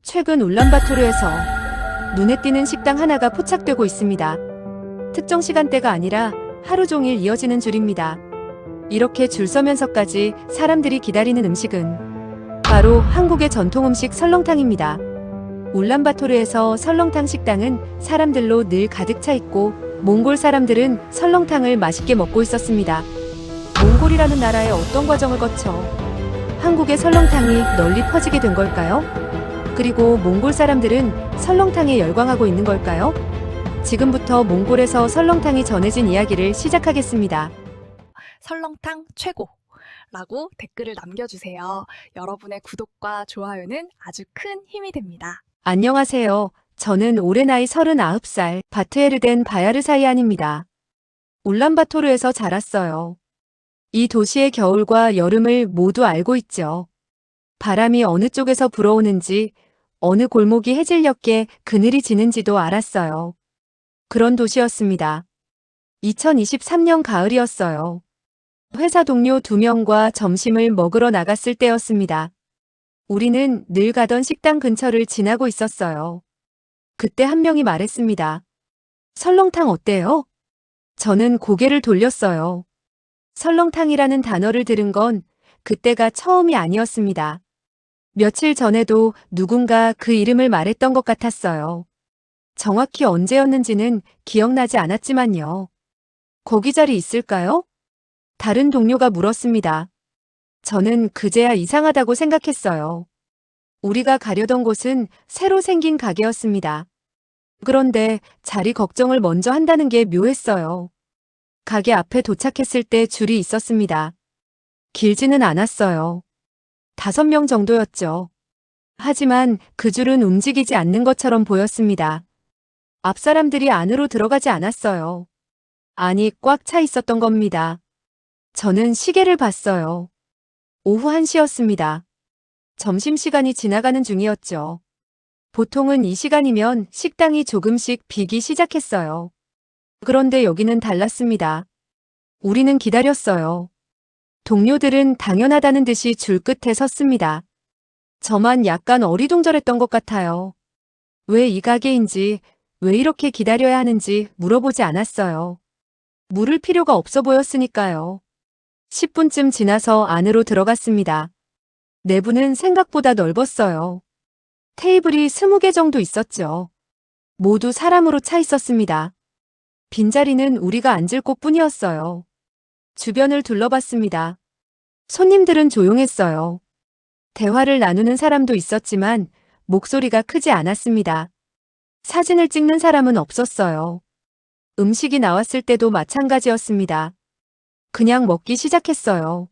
최근 울란바토르에서 눈에 띄는 식당 하나가 포착되고 있습니다. 특정 시간대가 아니라 하루 종일 이어지는 줄입니다. 이렇게 줄 서면서까지 사람들이 기다리는 음식은 바로 한국의 전통 음식 설렁탕입니다. 울란바토르에서 설렁탕 식당은 사람들로 늘 가득 차 있고 몽골 사람들은 설렁탕을 맛있게 먹고 있었습니다. 몽골이라는 나라의 어떤 과정을 거쳐 한국의 설렁탕이 널리 퍼지게 된 걸까요? 그리고 몽골 사람들은 설렁탕에 열광하고 있는 걸까요? 지금부터 몽골에서 설렁탕이 전해진 이야기를 시작하겠습니다. 설렁탕 최고라고 댓글을 남겨주세요. 여러분의 구독과 좋아요는 아주 큰 힘이 됩니다. 안녕하세요. 저는 올해 나이 39살 바트에르덴 바야르사이안입니다. 울란바토르에서 자랐어요. 이 도시의 겨울과 여름을 모두 알고 있죠. 바람이 어느 쪽에서 불어오는지, 어느 골목이 해질녘에 그늘이 지는지도 알았어요. 그런 도시였습니다. 2023년 가을이었어요. 회사 동료 2명과 점심을 먹으러 나갔을 때였습니다. 우리는 늘 가던 식당 근처를 지나고 있었어요. 그때 한 명이 말했습니다. 설렁탕 어때요? 저는 고개를 돌렸어요. 설렁탕이라는 단어를 들은 건 그때가 처음이 아니었습니다. 며칠 전에도 누군가 그 이름을 말했던 것 같았어요. 정확히 언제였는지는 기억나지 않았지만요. 거기 자리 있을까요? 다른 동료가 물었습니다. 저는 그제야 이상하다고 생각했어요. 우리가 가려던 곳은 새로 생긴 가게였습니다. 그런데 자리 걱정을 먼저 한다는 게 묘했어요. 가게 앞에 도착했을 때 줄이 있었습니다. 길지는 않았어요. 5명 정도였죠. 하지만 그 줄은 움직이지 않는 것처럼 보였습니다. 앞 사람들이 안으로 들어가지 않았어요. 아니, 꽉 차 있었던 겁니다. 저는 시계를 봤어요. 오후 1시였습니다. 점심시간이 지나가는 중이었죠. 보통은 이 시간이면 식당이 조금씩 비기 시작했어요. 그런데 여기는 달랐습니다. 우리는 기다렸어요. 동료들은 당연하다는 듯이 줄 끝에 섰습니다. 저만 약간 어리둥절했던 것 같아요. 왜 이 가게인지, 왜 이렇게 기다려야 하는지 물어보지 않았어요. 물을 필요가 없어 보였으니까요. 10분쯤 지나서 안으로 들어갔습니다. 내부는 생각보다 넓었어요. 테이블이 20개 정도 있었죠. 모두 사람으로 차 있었습니다. 빈자리는 우리가 앉을 곳뿐이었어요. 주변을 둘러봤습니다. 손님들은 조용했어요. 대화를 나누는 사람도 있었지만 목소리가 크지 않았습니다. 사진을 찍는 사람은 없었어요. 음식이 나왔을 때도 마찬가지였습니다. 그냥 먹기 시작했어요.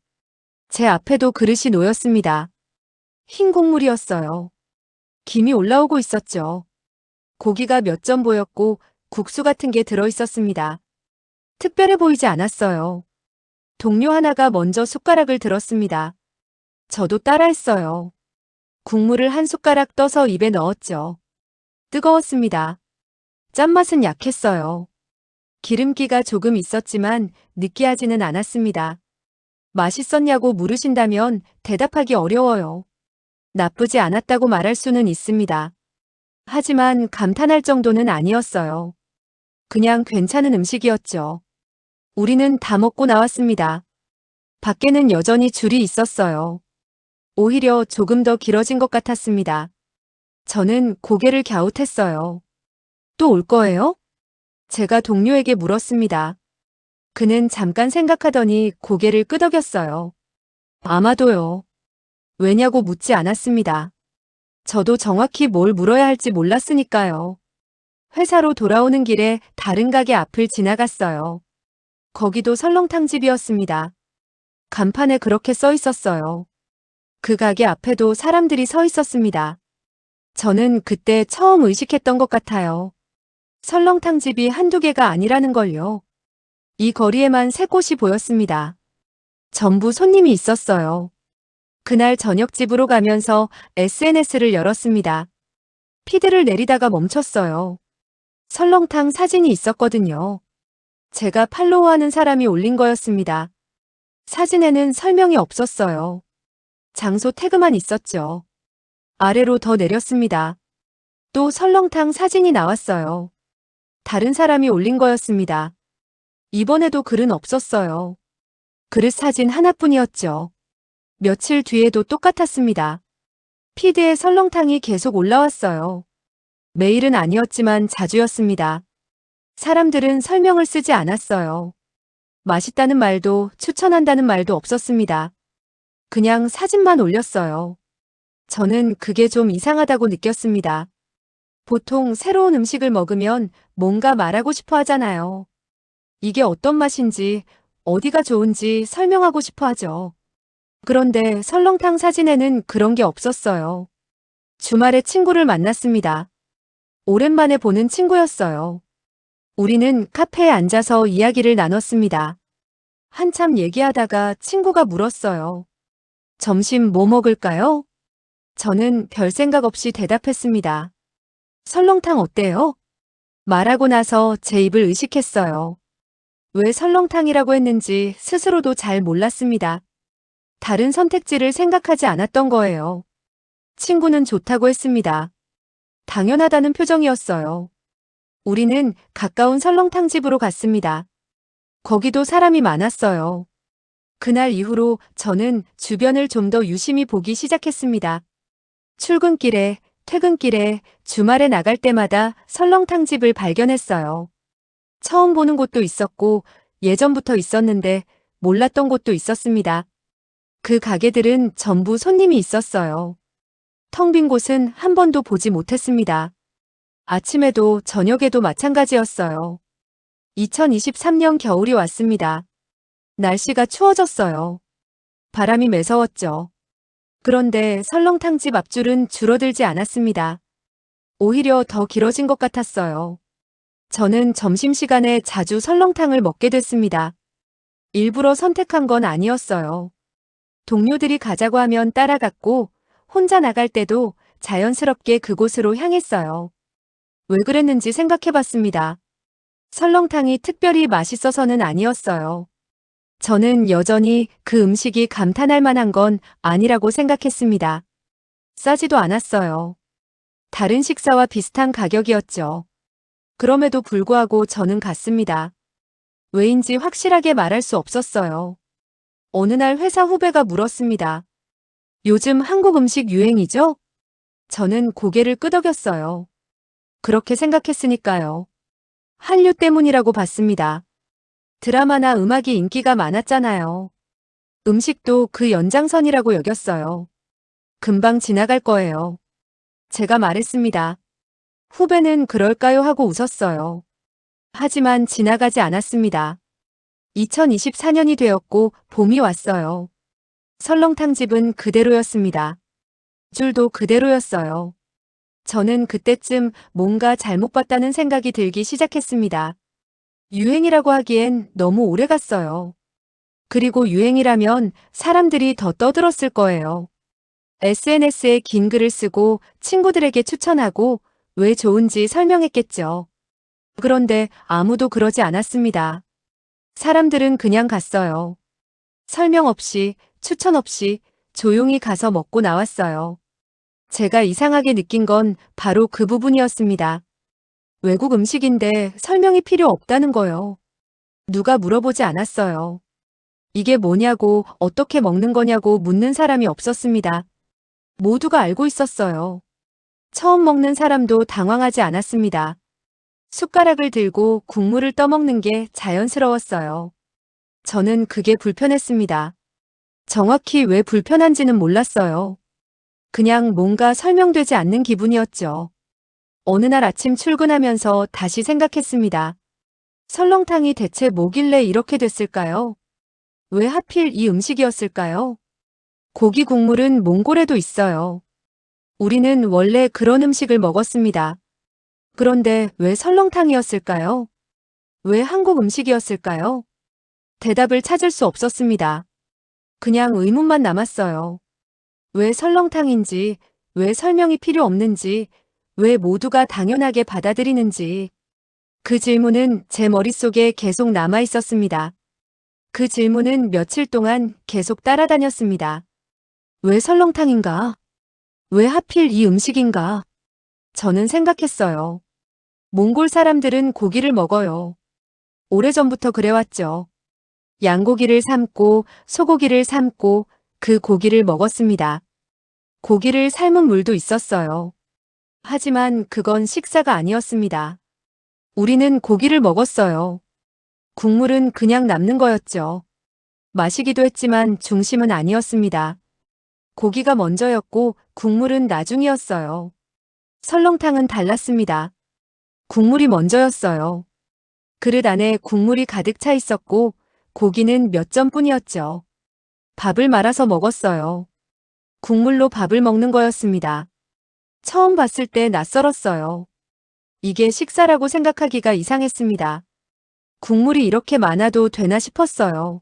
제 앞에도 그릇이 놓였습니다. 흰 국물이었어요. 김이 올라오고 있었죠. 고기가 몇 점 보였고 국수 같은 게 들어있었습니다. 특별해 보이지 않았어요. 동료 하나가 먼저 숟가락을 들었습니다. 저도 따라했어요. 국물을 한 숟가락 떠서 입에 넣었죠. 뜨거웠습니다. 짠맛은 약했어요. 기름기가 조금 있었지만 느끼하지는 않았습니다. 맛있었냐고 물으신다면 대답하기 어려워요. 나쁘지 않았다고 말할 수는 있습니다. 하지만 감탄할 정도는 아니었어요. 그냥 괜찮은 음식이었죠. 우리는 다 먹고 나왔습니다. 밖에는 여전히 줄이 있었어요. 오히려 조금 더 길어진 것 같았습니다. 저는 고개를 갸웃했어요. 또 올 거예요? 제가 동료에게 물었습니다. 그는 잠깐 생각하더니 고개를 끄덕였어요. 아마도요. 왜냐고 묻지 않았습니다. 저도 정확히 뭘 물어야 할지 몰랐으니까요. 회사로 돌아오는 길에 다른 가게 앞을 지나갔어요. 거기도 설렁탕집이었습니다. 간판에 그렇게 써 있었어요. 그 가게 앞에도 사람들이 서 있었습니다. 저는 그때 처음 의식했던 것 같아요. 설렁탕집이 한두 개가 아니라는 걸요. 이 거리에만 3곳이 보였습니다. 전부 손님이 있었어요. 그날 저녁 집으로 가면서 SNS를 열었습니다. 피드를 내리다가 멈췄어요. 설렁탕 사진이 있었거든요. 제가 팔로우하는 사람이 올린 거였습니다. 사진에는 설명이 없었어요. 장소 태그만 있었죠. 아래로 더 내렸습니다. 또 설렁탕 사진이 나왔어요. 다른 사람이 올린 거였습니다. 이번에도 글은 없었어요. 그릇 사진 하나뿐이었죠. 며칠 뒤에도 똑같았습니다. 피드에 설렁탕이 계속 올라왔어요. 매일은 아니었지만 자주였습니다. 사람들은 설명을 쓰지 않았어요. 맛있다는 말도 추천한다는 말도 없었습니다. 그냥 사진만 올렸어요. 저는 그게 좀 이상하다고 느꼈습니다. 보통 새로운 음식을 먹으면 뭔가 말하고 싶어 하잖아요. 이게 어떤 맛인지, 어디가 좋은지 설명하고 싶어 하죠. 그런데 설렁탕 사진에는 그런 게 없었어요. 주말에 친구를 만났습니다. 오랜만에 보는 친구였어요. 우리는 카페에 앉아서 이야기를 나눴습니다. 한참 얘기하다가 친구가 물었어요. 점심 뭐 먹을까요? 저는 별 생각 없이 대답했습니다. 설렁탕 어때요? 말하고 나서 제 입을 의식했어요. 왜 설렁탕이라고 했는지 스스로도 잘 몰랐습니다. 다른 선택지를 생각하지 않았던 거예요. 친구는 좋다고 했습니다. 당연하다는 표정이었어요. 우리는 가까운 설렁탕 집으로 갔습니다. 거기도 사람이 많았어요. 그날 이후로 저는 주변을 좀 더 유심히 보기 시작했습니다. 출근길에, 퇴근길에, 주말에 나갈 때마다 설렁탕 집을 발견했어요. 처음 보는 곳도 있었고, 예전부터 있었는데 몰랐던 곳도 있었습니다. 그 가게들은 전부 손님이 있었어요. 텅 빈 곳은 한 번도 보지 못했습니다. 아침에도 저녁에도 마찬가지였어요. 2023년 겨울이 왔습니다. 날씨가 추워졌어요. 바람이 매서웠죠. 그런데 설렁탕집 앞줄은 줄어들지 않았습니다. 오히려 더 길어진 것 같았어요. 저는 점심시간에 자주 설렁탕을 먹게 됐습니다. 일부러 선택한 건 아니었어요. 동료들이 가자고 하면 따라갔고, 혼자 나갈 때도 자연스럽게 그곳으로 향했어요. 왜 그랬는지 생각해 봤습니다. 설렁탕이 특별히 맛있어서는 아니었어요. 저는 여전히 그 음식이 감탄할 만한 건 아니라고 생각했습니다. 싸지도 않았어요. 다른 식사와 비슷한 가격이었죠. 그럼에도 불구하고 저는 갔습니다. 왜인지 확실하게 말할 수 없었어요. 어느 날 회사 후배가 물었습니다. 요즘 한국 음식 유행이죠? 저는 고개를 끄덕였어요. 그렇게 생각했으니까요. 한류 때문이라고 봤습니다. 드라마나 음악이 인기가 많았잖아요. 음식도 그 연장선이라고 여겼어요. 금방 지나갈 거예요. 제가 말했습니다. 후배는 그럴까요 하고 웃었어요. 하지만 지나가지 않았습니다. 2024년이 되었고 봄이 왔어요. 설렁탕 집은 그대로였습니다. 줄도 그대로였어요. 저는 그때쯤 뭔가 잘못 봤다는 생각이 들기 시작했습니다. 유행이라고 하기엔 너무 오래 갔어요. 그리고 유행이라면 사람들이 더 떠들었을 거예요. SNS에 긴 글을 쓰고 친구들에게 추천하고 왜 좋은지 설명했겠죠. 그런데 아무도 그러지 않았습니다. 사람들은 그냥 갔어요. 설명 없이, 추천 없이 조용히 가서 먹고 나왔어요. 제가 이상하게 느낀 건 바로 그 부분이었습니다. 외국 음식인데 설명이 필요 없다는 거요. 누가 물어보지 않았어요. 이게 뭐냐고, 어떻게 먹는 거냐고 묻는 사람이 없었습니다. 모두가 알고 있었어요. 처음 먹는 사람도 당황하지 않았습니다. 숟가락을 들고 국물을 떠먹는 게 자연스러웠어요. 저는 그게 불편했습니다. 정확히 왜 불편한지는 몰랐어요. 그냥 뭔가 설명되지 않는 기분이었죠. 어느 날 아침 출근하면서 다시 생각했습니다. 설렁탕이 대체 뭐길래 이렇게 됐을까요? 왜 하필 이 음식이었을까요? 고기 국물은 몽골에도 있어요. 우리는 원래 그런 음식을 먹었습니다. 그런데 왜 설렁탕이었을까요? 왜 한국 음식이었을까요? 대답을 찾을 수 없었습니다. 그냥 의문만 남았어요. 왜 설렁탕인지, 왜 설명이 필요 없는지, 왜 모두가 당연하게 받아들이는지. 그 질문은 제 머릿속에 계속 남아 있었습니다. 그 질문은 며칠 동안 계속 따라다녔습니다. 왜 설렁탕인가? 왜 하필 이 음식인가? 저는 생각했어요. 몽골 사람들은 고기를 먹어요. 오래전부터 그래왔죠. 양고기를 삶고 소고기를 삶고 그 고기를 먹었습니다. 고기를 삶은 물도 있었어요. 하지만 그건 식사가 아니었습니다. 우리는 고기를 먹었어요. 국물은 그냥 남는 거였죠. 마시기도 했지만 중심은 아니었습니다. 고기가 먼저였고 국물은 나중이었어요. 설렁탕은 달랐습니다. 국물이 먼저였어요. 그릇 안에 국물이 가득 차 있었고 고기는 몇 점뿐이었죠. 밥을 말아서 먹었어요. 국물로 밥을 먹는 거였습니다. 처음 봤을 때 낯설었어요. 이게 식사라고 생각하기가 이상했습니다. 국물이 이렇게 많아도 되나 싶었어요.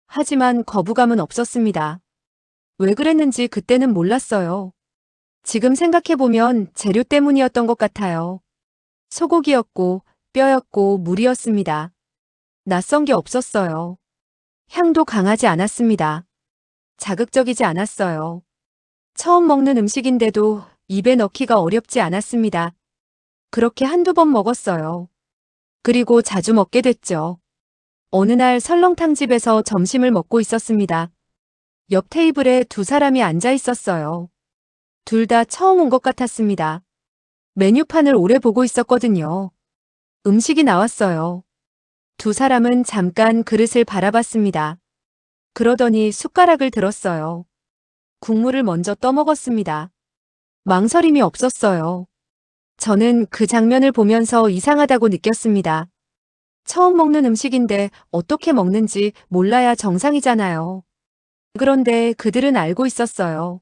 하지만 거부감은 없었습니다. 왜 그랬는지 그때는 몰랐어요. 지금 생각해보면 재료 때문이었던 것 같아요. 소고기였고 뼈였고 물이었습니다. 낯선 게 없었어요. 향도 강하지 않았습니다. 자극적이지 않았어요. 처음 먹는 음식인데도 입에 넣기가 어렵지 않았습니다. 그렇게 한두 번 먹었어요. 그리고 자주 먹게 됐죠. 어느 날 설렁탕집에서 점심을 먹고 있었습니다. 옆 테이블에 두 사람이 앉아 있었어요. 둘 다 처음 온 것 같았습니다. 메뉴판을 오래 보고 있었거든요. 음식이 나왔어요. 두 사람은 잠깐 그릇을 바라봤습니다. 그러더니 숟가락을 들었어요. 국물을 먼저 떠먹었습니다. 망설임이 없었어요. 저는 그 장면을 보면서 이상하다고 느꼈습니다. 처음 먹는 음식인데 어떻게 먹는지 몰라야 정상이잖아요. 그런데 그들은 알고 있었어요.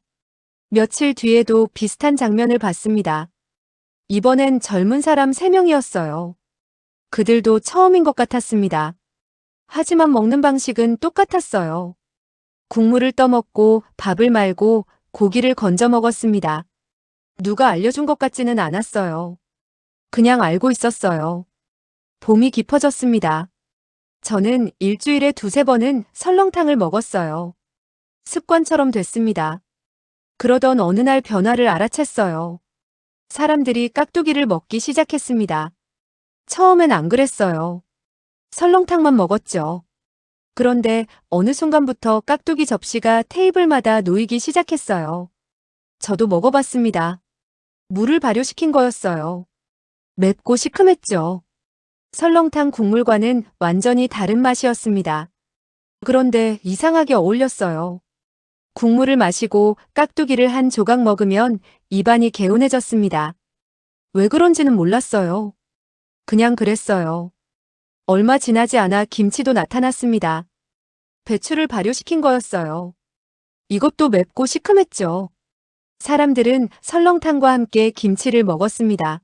며칠 뒤에도 비슷한 장면을 봤습니다. 이번엔 젊은 사람 3명이었어요. 그들도 처음인 것 같았습니다. 하지만 먹는 방식은 똑같았어요. 국물을 떠먹고 밥을 말고 고기를 건져 먹었습니다. 누가 알려준 것 같지는 않았어요. 그냥 알고 있었어요. 봄이 깊어졌습니다. 저는 일주일에 두세 번은 설렁탕을 먹었어요. 습관처럼 됐습니다. 그러던 어느 날 변화를 알아챘어요. 사람들이 깍두기를 먹기 시작했습니다. 처음엔 안 그랬어요. 설렁탕만 먹었죠. 그런데 어느 순간부터 깍두기 접시가 테이블마다 놓이기 시작했어요. 저도 먹어봤습니다. 물을 발효시킨 거였어요. 맵고 시큼했죠. 설렁탕 국물과는 완전히 다른 맛이었습니다. 그런데 이상하게 어울렸어요. 국물을 마시고 깍두기를 한 조각 먹으면 입안이 개운해졌습니다. 왜 그런지는 몰랐어요. 그냥 그랬어요. 얼마 지나지 않아 김치도 나타났습니다. 배추를 발효시킨 거였어요. 이것도 맵고 시큼했죠. 사람들은 설렁탕과 함께 김치를 먹었습니다.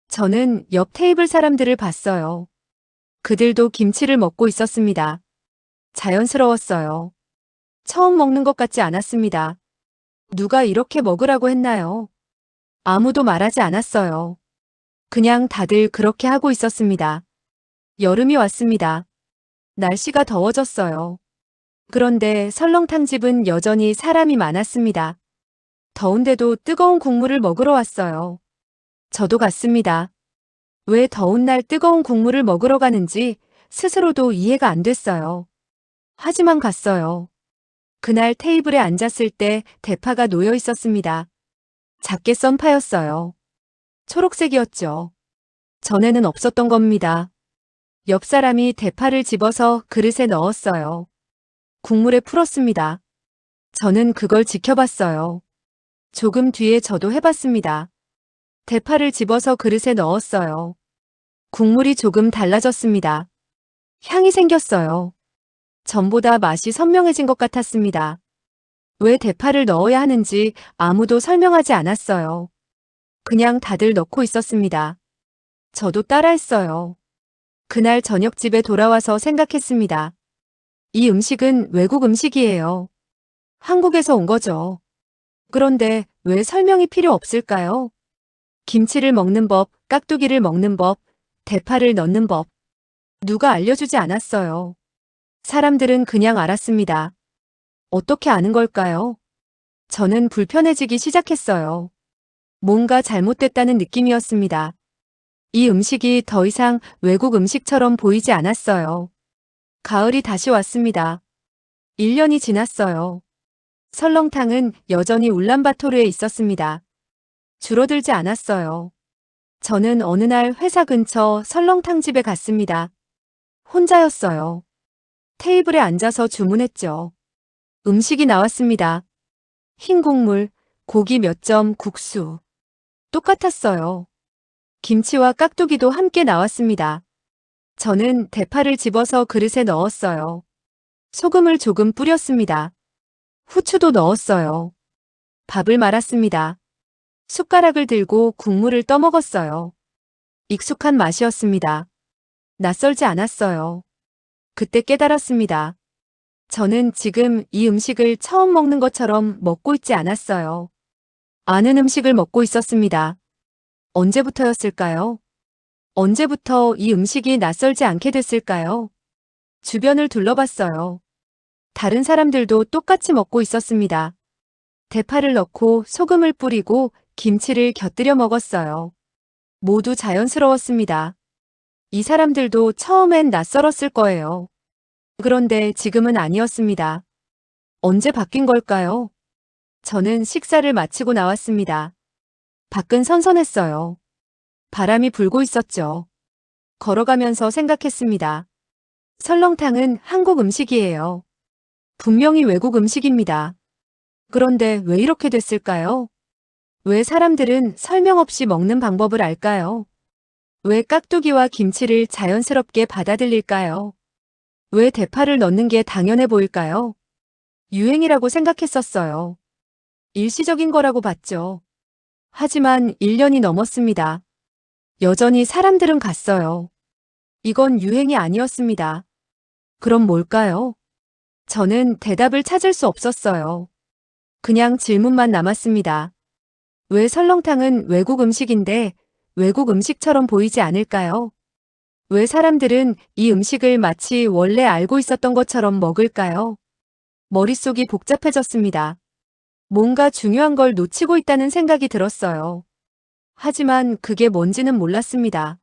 저는 옆 테이블 사람들을 봤어요. 그들도 김치를 먹고 있었습니다. 자연스러웠어요. 처음 먹는 것 같지 않았습니다. 누가 이렇게 먹으라고 했나요? 아무도 말하지 않았어요. 그냥 다들 그렇게 하고 있었습니다. 여름이 왔습니다. 날씨가 더워졌어요. 그런데 설렁탕집은 여전히 사람이 많았습니다. 더운데도 뜨거운 국물을 먹으러 왔어요. 저도 갔습니다. 왜 더운 날 뜨거운 국물을 먹으러 가는지 스스로도 이해가 안 됐어요. 하지만 갔어요. 그날 테이블에 앉았을 때 대파가 놓여 있었습니다. 작게 썬 파였어요. 초록색이었죠. 전에는 없었던 겁니다. 옆 사람이 대파를 집어서 그릇에 넣었어요. 국물에 풀었습니다. 저는 그걸 지켜봤어요. 조금 뒤에 저도 해봤습니다. 대파를 집어서 그릇에 넣었어요. 국물이 조금 달라졌습니다. 향이 생겼어요. 전보다 맛이 선명해진 것 같았습니다. 왜 대파를 넣어야 하는지 아무도 설명하지 않았어요. 그냥 다들 넣고 있었습니다. 저도 따라했어요. 그날 저녁 집에 돌아와서 생각했습니다. 이 음식은 외국 음식이에요. 한국에서 온 거죠. 그런데 왜 설명이 필요 없을까요? 김치를 먹는 법, 깍두기를 먹는 법, 대파를 넣는 법. 누가 알려주지 않았어요. 사람들은 그냥 알았습니다. 어떻게 아는 걸까요? 저는 불편해지기 시작했어요. 뭔가 잘못됐다는 느낌이었습니다. 이 음식이 더 이상 외국 음식처럼 보이지 않았어요. 가을이 다시 왔습니다. 1년이 지났어요. 설렁탕은 여전히 울란바토르에 있었습니다. 줄어들지 않았어요. 저는 어느 날 회사 근처 설렁탕집에 갔습니다. 혼자였어요. 테이블에 앉아서 주문했죠. 음식이 나왔습니다. 흰 국물, 고기 몇 점, 국수. 똑같았어요. 김치와 깍두기도 함께 나왔습니다. 저는 대파를 집어서 그릇에 넣었어요. 소금을 조금 뿌렸습니다. 후추도 넣었어요. 밥을 말았습니다. 숟가락을 들고 국물을 떠먹었어요. 익숙한 맛이었습니다. 낯설지 않았어요. 그때 깨달았습니다. 저는 지금 이 음식을 처음 먹는 것처럼 먹고 있지 않았어요. 아는 음식을 먹고 있었습니다. 언제부터였을까요? 언제부터 이 음식이 낯설지 않게 됐을까요? 주변을 둘러봤어요. 다른 사람들도 똑같이 먹고 있었습니다. 대파를 넣고 소금을 뿌리고 김치를 곁들여 먹었어요. 모두 자연스러웠습니다. 이 사람들도 처음엔 낯설었을 거예요. 그런데 지금은 아니었습니다. 언제 바뀐 걸까요? 저는 식사를 마치고 나왔습니다. 밖은 선선했어요. 바람이 불고 있었죠. 걸어가면서 생각했습니다. 설렁탕은 한국 음식이에요. 분명히 외국 음식입니다. 그런데 왜 이렇게 됐을까요? 왜 사람들은 설명 없이 먹는 방법을 알까요? 왜 깍두기와 김치를 자연스럽게 받아들일까요? 왜 대파를 넣는 게 당연해 보일까요? 유행이라고 생각했었어요. 일시적인 거라고 봤죠. 하지만 1년이 넘었습니다. 여전히 사람들은 갔어요. 이건 유행이 아니었습니다. 그럼 뭘까요? 저는 대답을 찾을 수 없었어요. 그냥 질문만 남았습니다. 왜 설렁탕은 외국 음식인데 외국 음식처럼 보이지 않을까요? 왜 사람들은 이 음식을 마치 원래 알고 있었던 것처럼 먹을까요? 머릿속이 복잡해졌습니다. 뭔가 중요한 걸 놓치고 있다는 생각이 들었어요. 하지만 그게 뭔지는 몰랐습니다.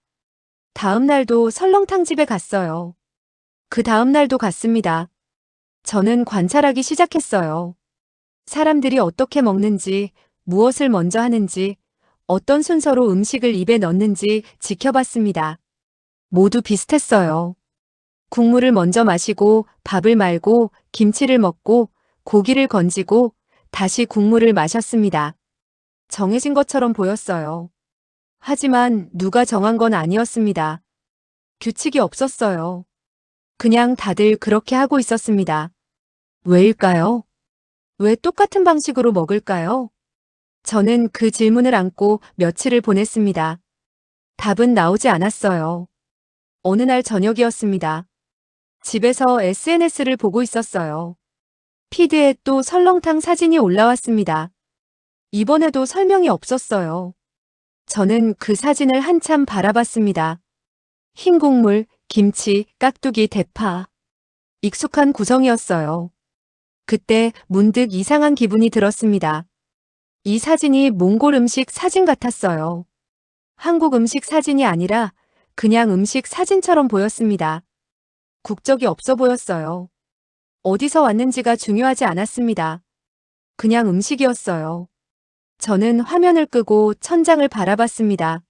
다음 날도 설렁탕 집에 갔어요. 그 다음 날도 갔습니다. 저는 관찰하기 시작했어요. 사람들이 어떻게 먹는지, 무엇을 먼저 하는지, 어떤 순서로 음식을 입에 넣는지 지켜봤습니다. 모두 비슷했어요. 국물을 먼저 마시고 밥을 말고 김치를 먹고 고기를 건지고 다시 국물을 마셨습니다. 정해진 것처럼 보였어요. 하지만 누가 정한 건 아니었습니다. 규칙이 없었어요. 그냥 다들 그렇게 하고 있었습니다. 왜일까요? 왜 똑같은 방식으로 먹을까요? 저는 그 질문을 안고 며칠을 보냈습니다. 답은 나오지 않았어요. 어느 날 저녁이었습니다. 집에서 SNS를 보고 있었어요. 피드에 또 설렁탕 사진이 올라왔습니다. 이번에도 설명이 없었어요. 저는 그 사진을 한참 바라봤습니다. 흰 국물, 김치, 깍두기, 대파. 익숙한 구성이었어요. 그때 문득 이상한 기분이 들었습니다. 이 사진이 몽골 음식 사진 같았어요. 한국 음식 사진이 아니라 그냥 음식 사진처럼 보였습니다. 국적이 없어 보였어요. 어디서 왔는지가 중요하지 않았습니다. 그냥 음식이었어요. 저는 화면을 끄고 천장을 바라봤습니다.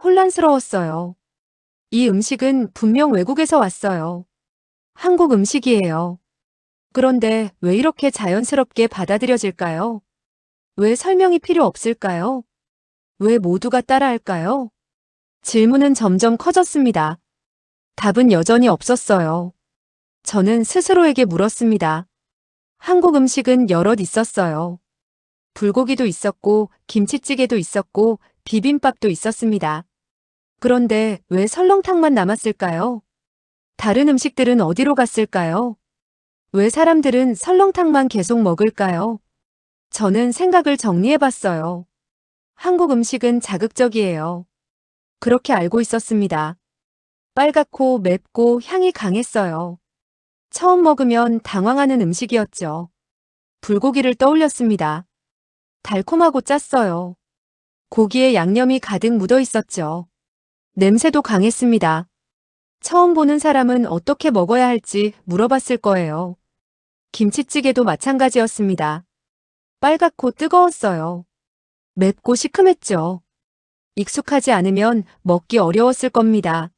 혼란스러웠어요. 이 음식은 분명 외국에서 왔어요. 한국 음식이에요. 그런데 왜 이렇게 자연스럽게 받아들여질까요? 왜 설명이 필요 없을까요? 왜 모두가 따라할까요? 질문은 점점 커졌습니다. 답은 여전히 없었어요. 저는 스스로에게 물었습니다. 한국 음식은 여럿 있었어요. 불고기도 있었고, 김치찌개도 있었고, 비빔밥도 있었습니다. 그런데 왜 설렁탕만 남았을까요? 다른 음식들은 어디로 갔을까요? 왜 사람들은 설렁탕만 계속 먹을까요? 저는 생각을 정리해 봤어요. 한국 음식은 자극적이에요. 그렇게 알고 있었습니다. 빨갛고 맵고 향이 강했어요. 처음 먹으면 당황하는 음식이었죠. 불고기를 떠올렸습니다. 달콤하고 짰어요. 고기에 양념이 가득 묻어 있었죠. 냄새도 강했습니다. 처음 보는 사람은 어떻게 먹어야 할지 물어봤을 거예요. 김치찌개도 마찬가지였습니다. 빨갛고 뜨거웠어요. 맵고 시큼했죠. 익숙하지 않으면 먹기 어려웠을 겁니다.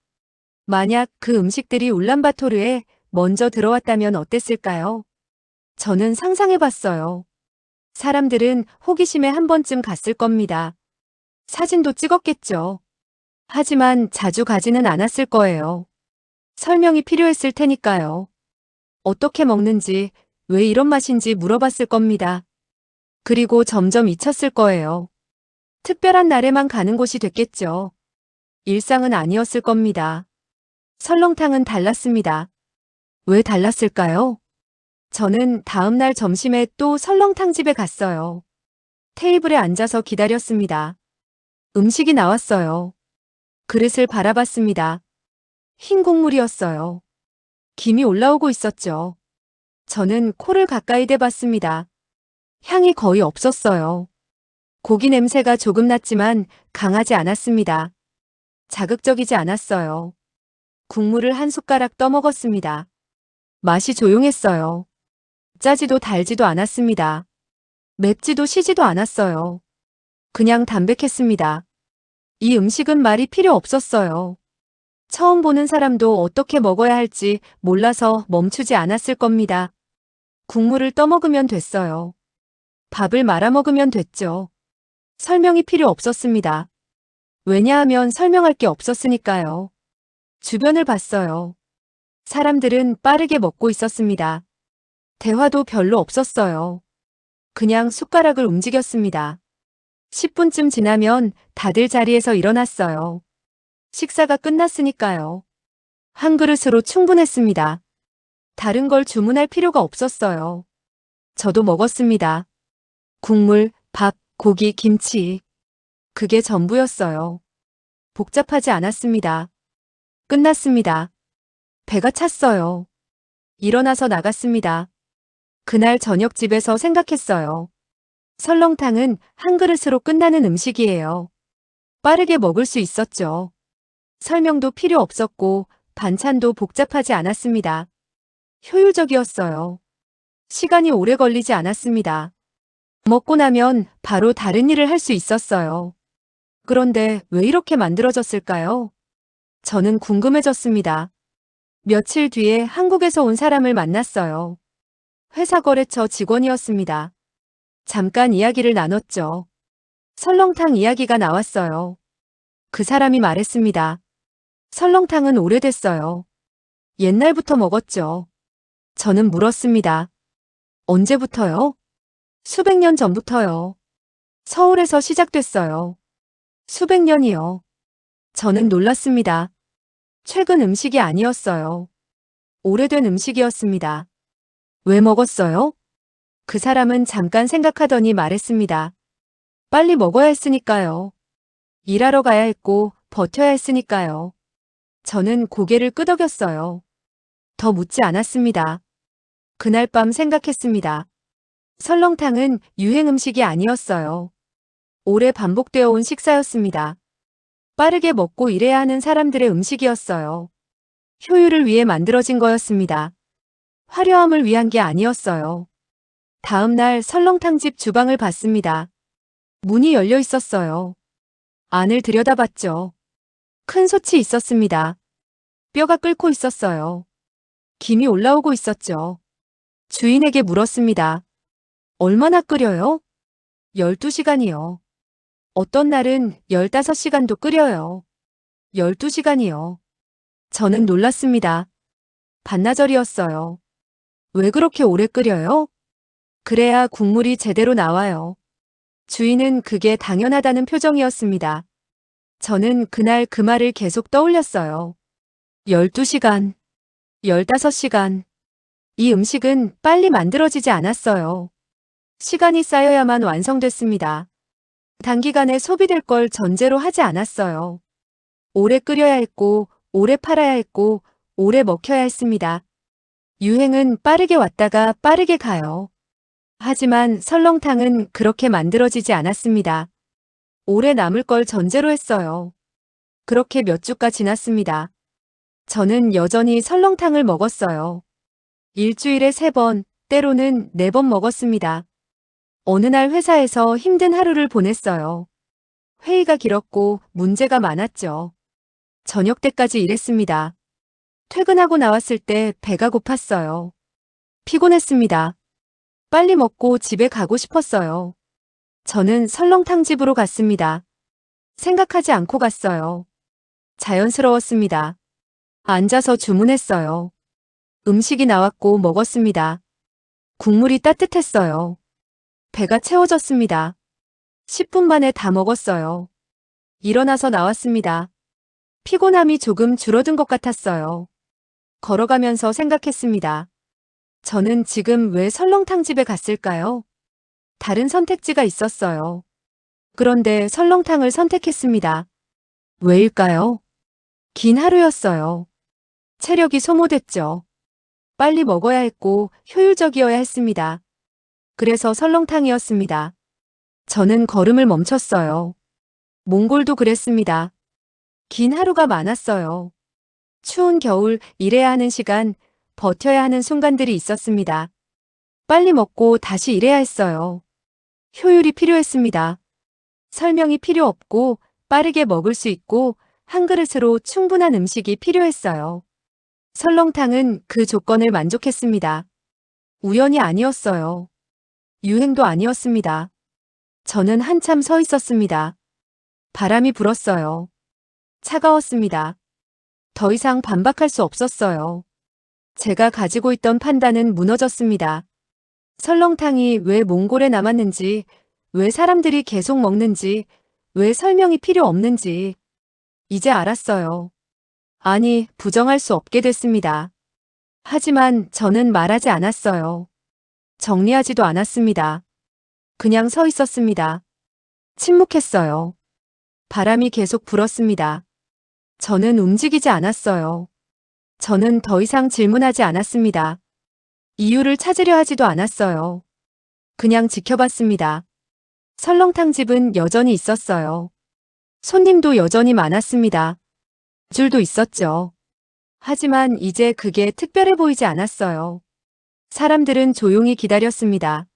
만약 그 음식들이 울란바토르에 먼저 들어왔다면 어땠을까요? 저는 상상해봤어요. 사람들은 호기심에 한 번쯤 갔을 겁니다. 사진도 찍었겠죠. 하지만 자주 가지는 않았을 거예요. 설명이 필요했을 테니까요. 어떻게 먹는지, 왜 이런 맛인지 물어봤을 겁니다. 그리고 점점 잊혔을 거예요. 특별한 날에만 가는 곳이 됐겠죠. 일상은 아니었을 겁니다. 설렁탕은 달랐습니다. 왜 달랐을까요? 저는 다음 날 점심에 또 설렁탕 집에 갔어요. 테이블에 앉아서 기다렸습니다. 음식이 나왔어요. 그릇을 바라봤습니다. 흰 국물이었어요. 김이 올라오고 있었죠. 저는 코를 가까이 대봤습니다. 향이 거의 없었어요. 고기 냄새가 조금 났지만 강하지 않았습니다. 자극적이지 않았어요. 국물을 한 숟가락 떠먹었습니다. 맛이 조용했어요. 짜지도 달지도 않았습니다. 맵지도 시지도 않았어요. 그냥 담백했습니다. 이 음식은 말이 필요 없었어요. 처음 보는 사람도 어떻게 먹어야 할지 몰라서 멈추지 않았을 겁니다. 국물을 떠먹으면 됐어요. 밥을 말아 먹으면 됐죠. 설명이 필요 없었습니다. 왜냐하면 설명할 게 없었으니까요. 주변을 봤어요. 사람들은 빠르게 먹고 있었습니다. 대화도 별로 없었어요. 그냥 숟가락을 움직였습니다. 10분쯤 지나면 다들 자리에서 일어났어요. 식사가 끝났으니까요. 한 그릇으로 충분했습니다. 다른 걸 주문할 필요가 없었어요. 저도 먹었습니다. 국물, 밥, 고기, 김치. 그게 전부였어요. 복잡하지 않았습니다. 끝났습니다. 배가 찼어요. 일어나서 나갔습니다. 그날 저녁 집에서 생각했어요. 설렁탕은 한 그릇으로 끝나는 음식이에요. 빠르게 먹을 수 있었죠. 설명도 필요 없었고 반찬도 복잡하지 않았습니다. 효율적이었어요. 시간이 오래 걸리지 않았습니다. 먹고 나면 바로 다른 일을 할 수 있었어요. 그런데 왜 이렇게 만들어졌을까요? 저는 궁금해졌습니다. 며칠 뒤에 한국에서 온 사람을 만났어요. 회사 거래처 직원이었습니다. 잠깐 이야기를 나눴죠. 설렁탕 이야기가 나왔어요. 그 사람이 말했습니다. 설렁탕은 오래됐어요. 옛날부터 먹었죠. 저는 물었습니다. 언제부터요? 수백 년 전부터요. 서울에서 시작됐어요. 수백 년이요. 저는 놀랐습니다. 최근 음식이 아니었어요. 오래된 음식이었습니다. 왜 먹었어요? 그 사람은 잠깐 생각하더니 말했습니다. 빨리 먹어야 했으니까요. 일하러 가야 했고 버텨야 했으니까요. 저는 고개를 끄덕였어요. 더 묻지 않았습니다. 그날 밤 생각했습니다. 설렁탕은 유행 음식이 아니었어요. 오래 반복되어 온 식사였습니다. 빠르게 먹고 일해야 하는 사람들의 음식이었어요. 효율을 위해 만들어진 거였습니다. 화려함을 위한 게 아니었어요. 다음 날 설렁탕집 주방을 봤습니다. 문이 열려 있었어요. 안을 들여다봤죠. 큰 솥이 있었습니다. 뼈가 끓고 있었어요. 김이 올라오고 있었죠. 주인에게 물었습니다. 얼마나 끓여요? 12시간이요. 어떤 날은 15시간도 끓여요. 12시간이요. 저는 놀랐습니다. 반나절이었어요. 왜 그렇게 오래 끓여요? 그래야 국물이 제대로 나와요. 주인은 그게 당연하다는 표정이었습니다. 저는 그날 그 말을 계속 떠올렸어요. 12시간, 15시간. 이 음식은 빨리 만들어지지 않았어요. 시간이 쌓여야만 완성됐습니다. 단기간에 소비될 걸 전제로 하지 않았어요. 오래 끓여야 했고, 오래 팔아야 했고, 오래 먹혀야 했습니다. 유행은 빠르게 왔다가 빠르게 가요. 하지만 설렁탕은 그렇게 만들어지지 않았습니다. 오래 남을 걸 전제로 했어요. 그렇게 몇 주가 지났습니다. 저는 여전히 설렁탕을 먹었어요. 일주일에 3번, 때로는 4번 먹었습니다. 어느 날 회사에서 힘든 하루를 보냈어요. 회의가 길었고 문제가 많았죠. 저녁 때까지 일했습니다. 퇴근하고 나왔을 때 배가 고팠어요. 피곤했습니다. 빨리 먹고 집에 가고 싶었어요. 저는 설렁탕 집으로 갔습니다. 생각하지 않고 갔어요. 자연스러웠습니다. 앉아서 주문했어요. 음식이 나왔고 먹었습니다. 국물이 따뜻했어요. 배가 채워졌습니다. 10분 만에 다 먹었어요. 일어나서 나왔습니다. 피곤함이 조금 줄어든 것 같았어요. 걸어가면서 생각했습니다. 저는 지금 왜 설렁탕 집에 갔을까요? 다른 선택지가 있었어요. 그런데 설렁탕을 선택했습니다. 왜일까요? 긴 하루였어요. 체력이 소모됐죠. 빨리 먹어야 했고 효율적이어야 했습니다. 그래서 설렁탕이었습니다. 저는 걸음을 멈췄어요. 몽골도 그랬습니다. 긴 하루가 많았어요. 추운 겨울 일해야 하는 시간, 버텨야 하는 순간들이 있었습니다. 빨리 먹고 다시 일해야 했어요. 효율이 필요했습니다. 설명이 필요 없고 빠르게 먹을 수 있고 한 그릇으로 충분한 음식이 필요했어요. 설렁탕은 그 조건을 만족했습니다. 우연이 아니었어요. 유행도 아니었습니다. 저는 한참 서 있었습니다. 바람이 불었어요. 차가웠습니다. 더 이상 반박할 수 없었어요. 제가 가지고 있던 판단은 무너졌습니다. 설렁탕이 왜 몽골에 남았는지, 왜 사람들이 계속 먹는지, 왜 설명이 필요 없는지 이제 알았어요. 아니, 부정할 수 없게 됐습니다. 하지만 저는 말하지 않았어요. 정리하지도 않았습니다. 그냥 서 있었습니다. 침묵했어요. 바람이 계속 불었습니다. 저는 움직이지 않았어요. 저는 더 이상 질문하지 않았습니다. 이유를 찾으려 하지도 않았어요. 그냥 지켜봤습니다. 설렁탕 집은 여전히 있었어요. 손님도 여전히 많았습니다. 줄도 있었죠. 하지만 이제 그게 특별해 보이지 않았어요. 사람들은 조용히 기다렸습니다.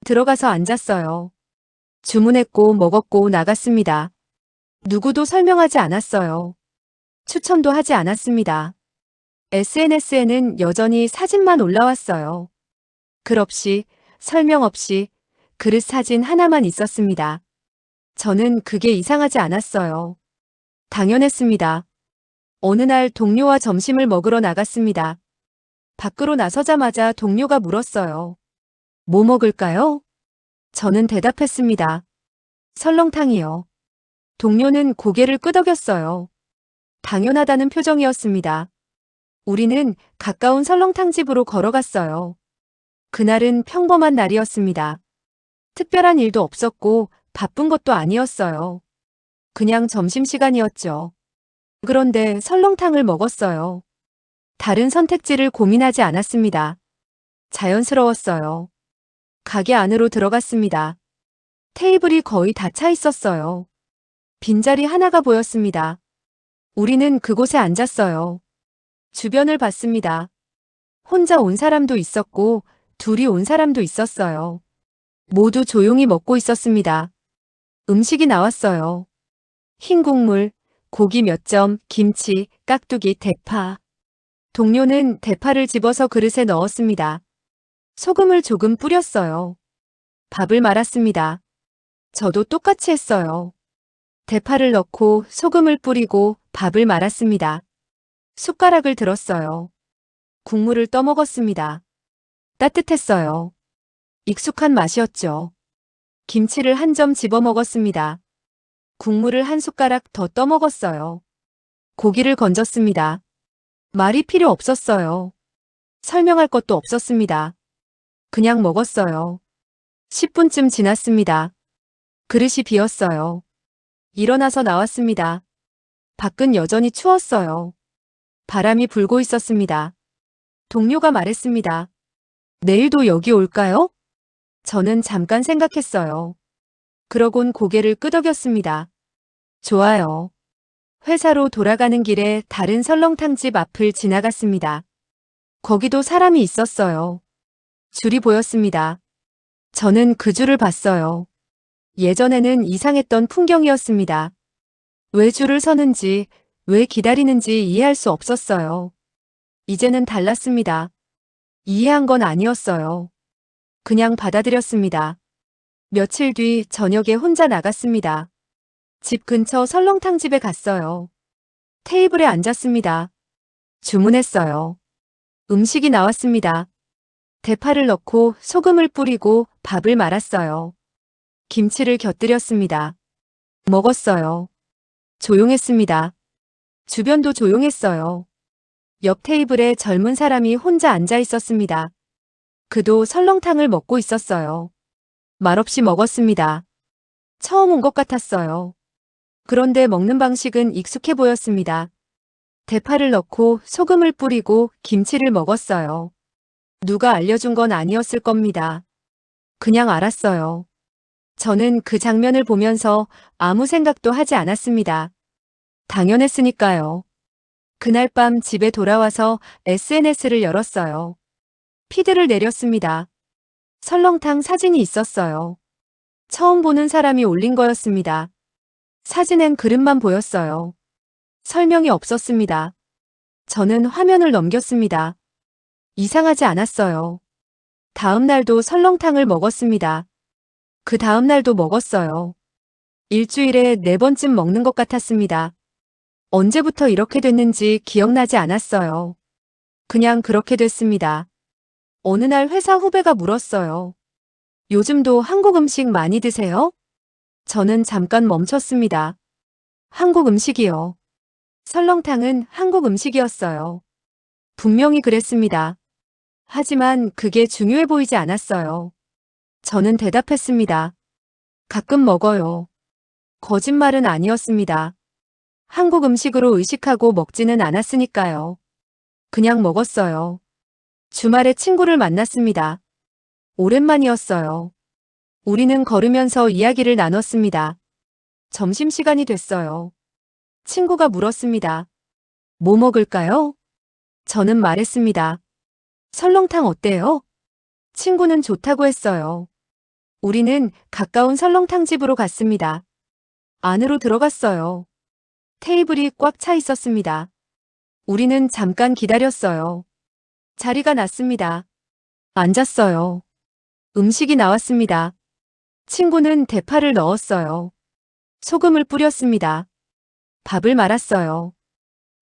들어가서 앉았어요. 주문했고 먹었고 나갔습니다. 누구도 설명하지 않았어요. 추천도 하지 않았습니다. SNS에는 여전히 사진만 올라왔어요. 글 없이, 설명 없이 그릇 사진 하나만 있었습니다. 저는 그게 이상하지 않았어요. 당연했습니다. 어느 날 동료와 점심을 먹으러 나갔습니다. 밖으로 나서자마자 동료가 물었어요. 뭐 먹을까요? 저는 대답했습니다. 설렁탕이요. 동료는 고개를 끄덕였어요. 당연하다는 표정이었습니다. 우리는 가까운 설렁탕 집으로 걸어갔어요. 그날은 평범한 날이었습니다. 특별한 일도 없었고 바쁜 것도 아니었어요. 그냥 점심시간이었죠. 그런데 설렁탕을 먹었어요. 다른 선택지를 고민하지 않았습니다. 자연스러웠어요. 가게 안으로 들어갔습니다. 테이블이 거의 다 차 있었어요. 빈자리 하나가 보였습니다. 우리는 그곳에 앉았어요. 주변을 봤습니다. 혼자 온 사람도 있었고 둘이 온 사람도 있었어요. 모두 조용히 먹고 있었습니다. 음식이 나왔어요. 흰 국물, 고기 몇 점, 김치, 깍두기, 대파. 동료는 대파를 집어서 그릇에 넣었습니다. 소금을 조금 뿌렸어요. 밥을 말았습니다. 저도 똑같이 했어요. 대파를 넣고 소금을 뿌리고 밥을 말았습니다. 숟가락을 들었어요. 국물을 떠먹었습니다. 따뜻했어요. 익숙한 맛이었죠. 김치를 한 점 집어 먹었습니다. 국물을 한 숟가락 더 떠먹었어요. 고기를 건졌습니다. 말이 필요 없었어요. 설명할 것도 없었습니다. 그냥 먹었어요. 10분쯤 지났습니다. 그릇이 비었어요. 일어나서 나왔습니다. 밖은 여전히 추웠어요. 바람이 불고 있었습니다. 동료가 말했습니다. 내일도 여기 올까요? 저는 잠깐 생각했어요. 그러곤 고개를 끄덕였습니다. 좋아요. 회사로 돌아가는 길에 다른 설렁탕집 앞을 지나갔습니다. 거기도 사람이 있었어요. 줄이 보였습니다. 저는 그 줄을 봤어요. 예전에는 이상했던 풍경이었습니다. 왜 줄을 서는지, 왜 기다리는지 이해할 수 없었어요. 이제는 달랐습니다. 이해한 건 아니었어요. 그냥 받아들였습니다. 며칠 뒤 저녁에 혼자 나갔습니다. 집 근처 설렁탕집에 갔어요. 테이블에 앉았습니다. 주문했어요. 음식이 나왔습니다. 대파를 넣고 소금을 뿌리고 밥을 말았어요. 김치를 곁들였습니다. 먹었어요. 조용했습니다. 주변도 조용했어요. 옆 테이블에 젊은 사람이 혼자 앉아 있었습니다. 그도 설렁탕을 먹고 있었어요. 말없이 먹었습니다. 처음 온 것 같았어요. 그런데 먹는 방식은 익숙해 보였습니다. 대파를 넣고 소금을 뿌리고 김치를 먹었어요. 누가 알려준 건 아니었을 겁니다. 그냥 알았어요. 저는 그 장면을 보면서 아무 생각도 하지 않았습니다. 당연했으니까요. 그날 밤 집에 돌아와서 SNS를 열었어요. 피드를 내렸습니다. 설렁탕 사진이 있었어요. 처음 보는 사람이 올린 거였습니다. 사진엔 그릇만 보였어요. 설명이 없었습니다. 저는 화면을 넘겼습니다. 이상하지 않았어요. 다음 날도 설렁탕을 먹었습니다. 그 다음 날도 먹었어요. 일주일에 4번쯤 먹는 것 같았습니다. 언제부터 이렇게 됐는지 기억나지 않았어요. 그냥 그렇게 됐습니다. 어느 날 회사 후배가 물었어요. 요즘도 한국 음식 많이 드세요? 저는 잠깐 멈췄습니다. 한국 음식이요. 설렁탕은 한국 음식이었어요. 분명히 그랬습니다. 하지만 그게 중요해 보이지 않았어요. 저는 대답했습니다. 가끔 먹어요. 거짓말은 아니었습니다. 한국 음식으로 의식하고 먹지는 않았으니까요. 그냥 먹었어요. 주말에 친구를 만났습니다. 오랜만이었어요. 우리는 걸으면서 이야기를 나눴습니다. 점심시간이 됐어요. 친구가 물었습니다. 뭐 먹을까요? 저는 말했습니다. 설렁탕 어때요? 친구는 좋다고 했어요. 우리는 가까운 설렁탕 집으로 갔습니다. 안으로 들어갔어요. 테이블이 꽉 차 있었습니다. 우리는 잠깐 기다렸어요. 자리가 났습니다. 앉았어요. 음식이 나왔습니다. 친구는 대파를 넣었어요. 소금을 뿌렸습니다. 밥을 말았어요.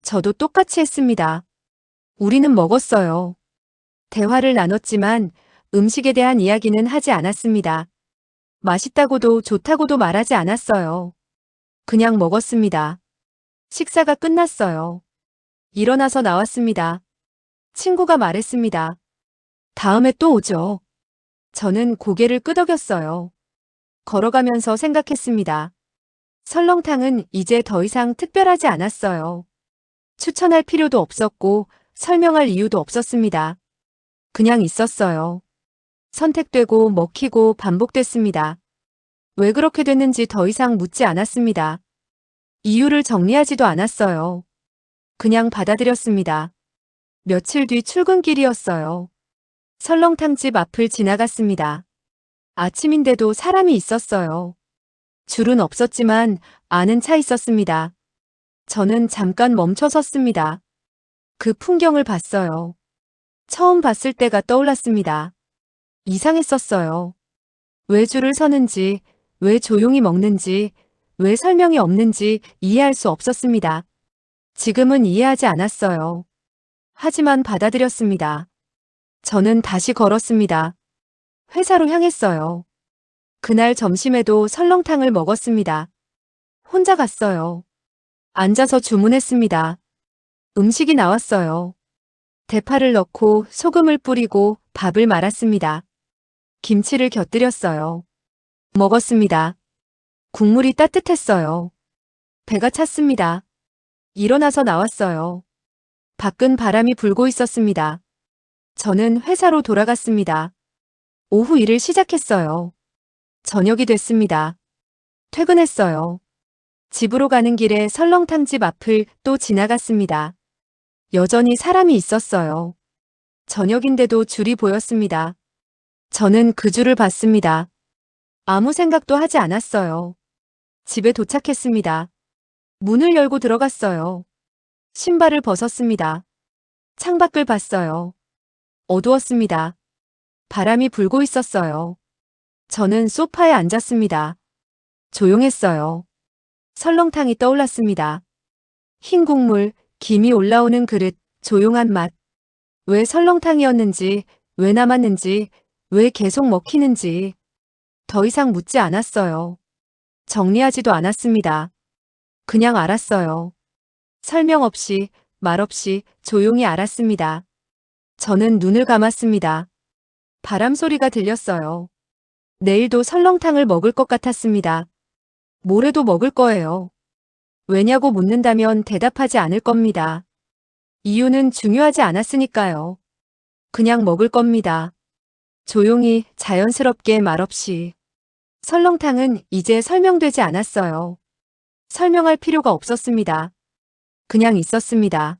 저도 똑같이 했습니다. 우리는 먹었어요. 대화를 나눴지만 음식에 대한 이야기는 하지 않았습니다. 맛있다고도 좋다고도 말하지 않았어요. 그냥 먹었습니다. 식사가 끝났어요. 일어나서 나왔습니다. 친구가 말했습니다. 다음에 또 오죠. 저는 고개를 끄덕였어요. 걸어가면서 생각했습니다. 설렁탕은 이제 더 이상 특별하지 않았어요. 추천할 필요도 없었고 설명할 이유도 없었습니다. 그냥 있었어요. 선택되고 먹히고 반복됐습니다. 왜 그렇게 됐는지 더 이상 묻지 않았습니다. 이유를 정리하지도 않았어요. 그냥 받아들였습니다. 며칠 뒤 출근길이었어요. 설렁탕집 앞을 지나갔습니다. 아침인데도 사람이 있었어요. 줄은 없었지만 아는 차 있었습니다. 저는 잠깐 멈춰 섰습니다. 그 풍경을 봤어요. 처음 봤을 때가 떠올랐습니다. 이상했었어요. 왜 줄을 서는지, 왜 조용히 먹는지, 왜 설명이 없는지 이해할 수 없었습니다. 지금은 이해하지 않았어요. 하지만 받아들였습니다. 저는 다시 걸었습니다. 회사로 향했어요. 그날 점심에도 설렁탕을 먹었습니다. 혼자 갔어요. 앉아서 주문했습니다. 음식이 나왔어요. 대파를 넣고 소금을 뿌리고 밥을 말았습니다. 김치를 곁들였어요. 먹었습니다. 국물이 따뜻했어요. 배가 찼습니다. 일어나서 나왔어요. 밖은 바람이 불고 있었습니다. 저는 회사로 돌아갔습니다. 오후 일을 시작했어요. 저녁이 됐습니다. 퇴근했어요. 집으로 가는 길에 설렁탕집 앞을 또 지나갔습니다. 여전히 사람이 있었어요. 저녁인데도 줄이 보였습니다. 저는 그 줄을 봤습니다. 아무 생각도 하지 않았어요. 집에 도착했습니다. 문을 열고 들어갔어요. 신발을 벗었습니다. 창밖을 봤어요. 어두웠습니다. 바람이 불고 있었어요. 저는 소파에 앉았습니다. 조용했어요. 설렁탕이 떠올랐습니다. 흰 국물, 김이 올라오는 그릇, 조용한 맛. 왜 설렁탕이었는지, 왜 남았는지, 왜 계속 먹히는지. 더 이상 묻지 않았어요. 정리하지도 않았습니다. 그냥 알았어요. 설명 없이, 말 없이 조용히 알았습니다. 저는 눈을 감았습니다. 바람 소리가 들렸어요. 내일도 설렁탕을 먹을 것 같았습니다. 모레도 먹을 거예요. 왜냐고 묻는다면 대답하지 않을 겁니다. 이유는 중요하지 않았으니까요. 그냥 먹을 겁니다. 조용히, 자연스럽게 말없이. 설렁탕은 이제 설명되지 않았어요. 설명할 필요가 없었습니다. 그냥 있었습니다.